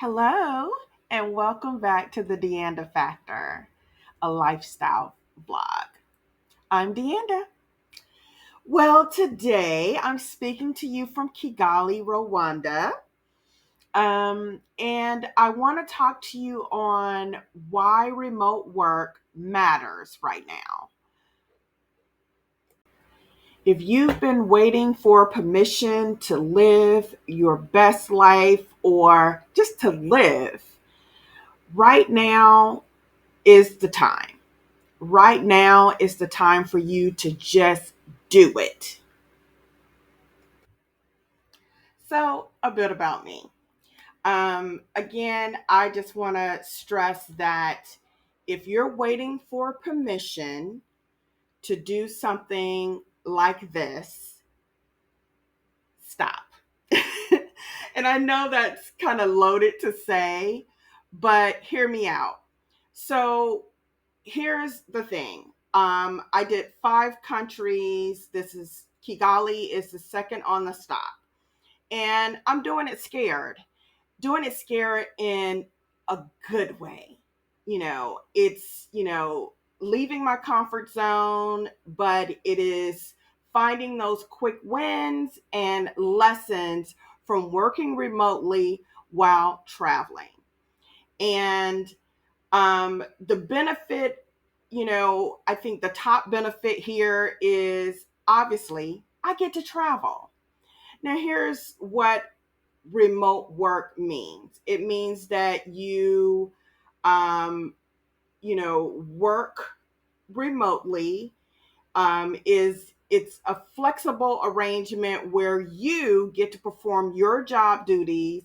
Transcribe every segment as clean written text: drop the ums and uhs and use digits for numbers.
Hello, and welcome back to the DeAnda Factor, a lifestyle blog. I'm DeAnda. Well, today I'm speaking to you from Kigali, Rwanda, and I want to talk to you on why remote work matters right now. If you've been waiting for permission to live your best life or just to live, right now is the time. Right now is the time for you to just do it. So, a bit about me. Again, I just want to stress that if you're waiting for permission to do something like this, stop. And I know that's kind of loaded to say, but hear me out. So, here's the thing. I did 5 countries. This is Kigali is the second on the stop. And I'm doing it scared in a good way. It's leaving my comfort zone, but it is finding those quick wins and lessons from working remotely while traveling. And the benefit, I think the top benefit here is obviously I get to travel. Now, here's what remote work means. It means that um, work remotely. It's a flexible arrangement where you get to perform your job duties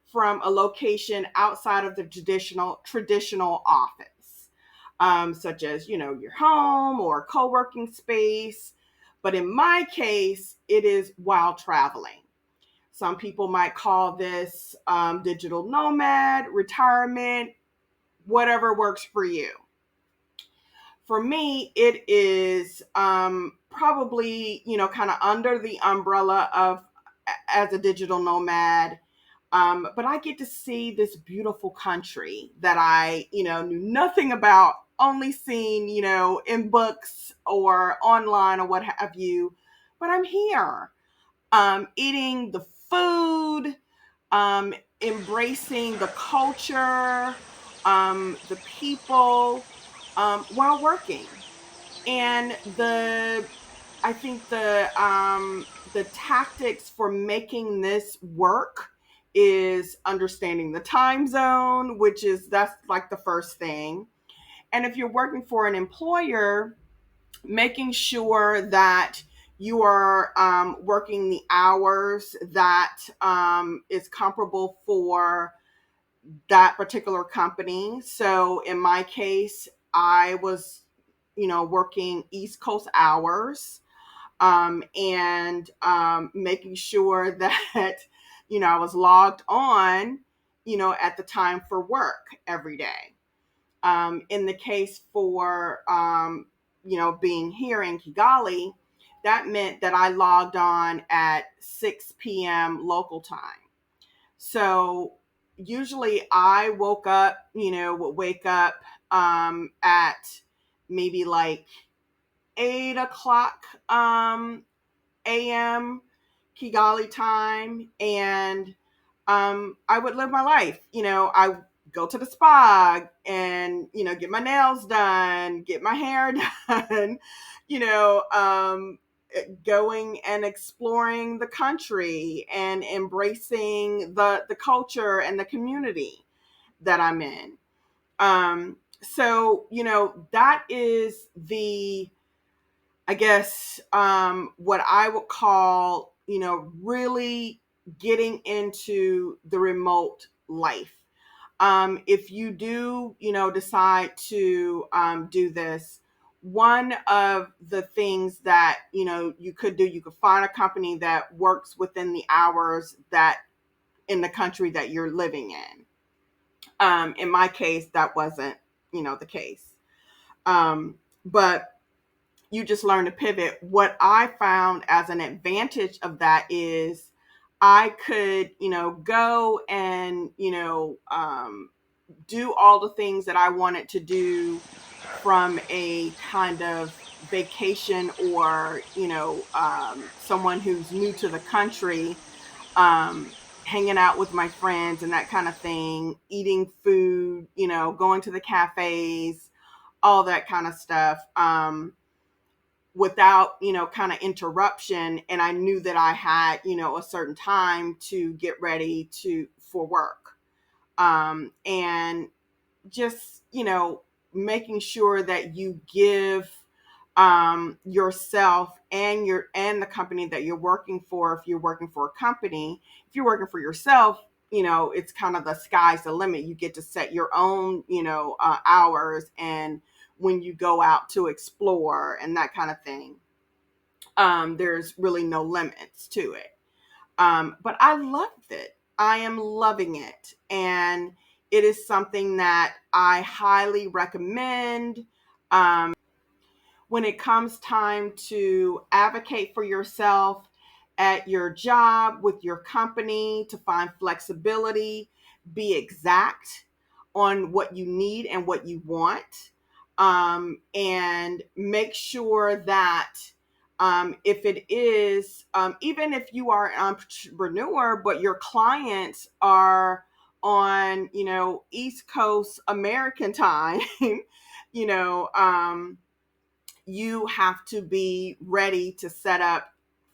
from a location outside of the traditional office, such as your home or co-working space. But in my case, it is while traveling. Some people might call this digital nomad, retirement, whatever works for you. For me, it is probably, kind of under the umbrella of as a digital nomad. But I get to see this beautiful country that I, knew nothing about, only seen, in books or online or what have you. But I'm here, eating the food, embracing the culture, the people, while working. And I think the tactics for making this work is understanding the time zone, that's like the first thing. And if you're working for an employer, making sure that you are working the hours that is comparable for that particular company. So in my case, I was, working East Coast hours, and making sure that, I was logged on, at the time for work every day. In the case for, being here in Kigali, that meant that I logged on at 6 p.m. local time. So usually I would wake up at maybe like 8 o'clock a.m. Kigali time, and I would live my life. I go to the spa and get my nails done, get my hair done. you know, um, Going and exploring the country and embracing the culture and the community that I'm in. So that is I guess, what I would call, really getting into the remote life. If you do, decide to do this, one of the things that, you could do, you could find a company that works within the hours that in the country that you're living in. In my case, that wasn't, the case. But you just learn to pivot. What I found as an advantage of that is I could, go and, do all the things that I wanted to do from a kind of vacation, or, someone who's new to the country, hanging out with my friends and that kind of thing, eating food, going to the cafes, all that kind of stuff. Without, kind of interruption. And I knew that I had, a certain time to get ready for work. And just, making sure that you give yourself and the company that you're working for. If you're working for a company, if you're working for yourself, it's kind of the sky's the limit. You get to set your own, hours, and when you go out to explore and that kind of thing, there's really no limits to it. But I loved it. I am loving it. And it is something that I highly recommend. When it comes time to advocate for yourself at your job, with your company, to find flexibility, be exact on what you need and what you want, and make sure that, if it is, even if you are an entrepreneur, but your clients are on, East Coast American time, you know, you have to be ready to set up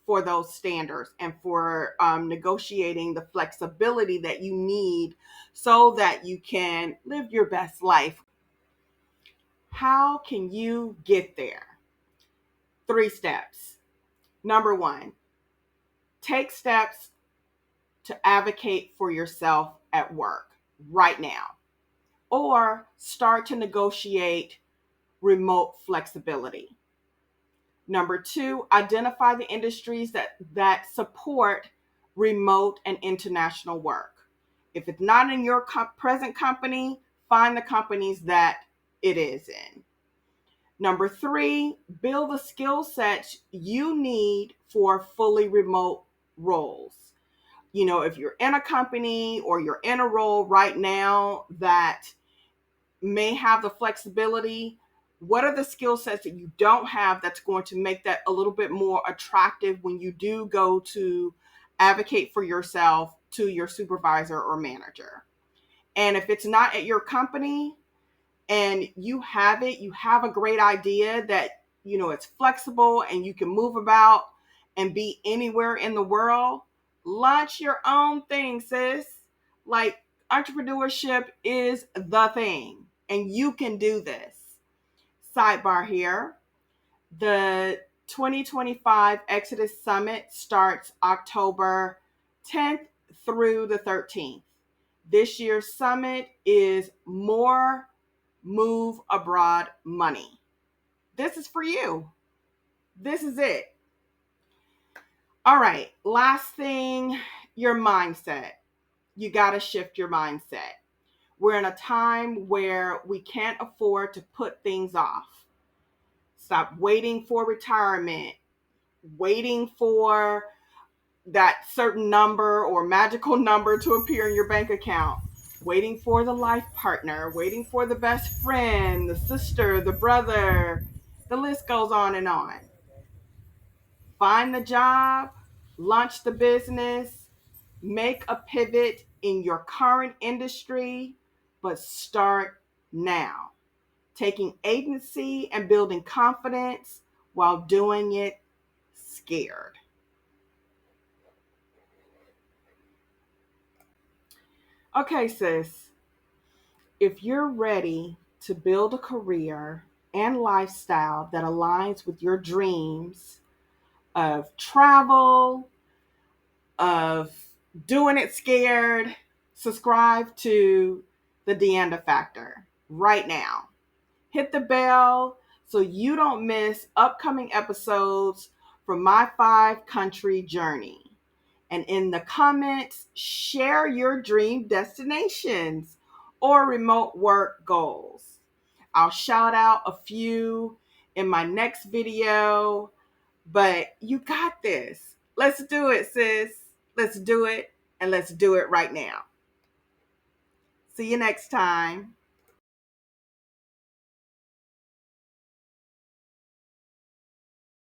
for those standards, and for negotiating the flexibility that you need so that you can live your best life. How can you get there? 3 steps. Number one, take steps to advocate for yourself at work right now, or start to negotiate remote flexibility. Number two, identify the industries that support remote and international work. If it's not in your present company, find the companies that it is in. Number three, build the skill sets you need for fully remote roles. If you're in a company or you're in a role right now that may have the flexibility, what are the skill sets that you don't have that's going to make that a little bit more attractive when you do go to advocate for yourself to your supervisor or manager? And if it's not at your company and you have a great idea that, it's flexible and you can move about and be anywhere in the world, launch your own thing, sis. Like, entrepreneurship is the thing, and you can do this. Sidebar here. The 2025 Exodus Summit starts October 10th through the 13th. This year's summit is More Move Abroad Money. This is for you. This is it. All right. Last thing, your mindset. You got to shift your mindset. We're in a time where we can't afford to put things off. Stop waiting for retirement, waiting for that certain number or magical number to appear in your bank account, waiting for the life partner, waiting for the best friend, the sister, the brother. The list goes on and on. Find the job, launch the business, make a pivot in your current industry, but start now. Taking agency and building confidence while doing it scared. Okay, sis, if you're ready to build a career and lifestyle that aligns with your dreams of travel, of doing it scared, subscribe to the DeAnda Factor right now. Hit the bell so you don't miss upcoming episodes from my 5-country journey. And in the comments, share your dream destinations or remote work goals. I'll shout out a few in my next video, but you got this. Let's do it, sis. let's do it, and let's do it right now. See you next time.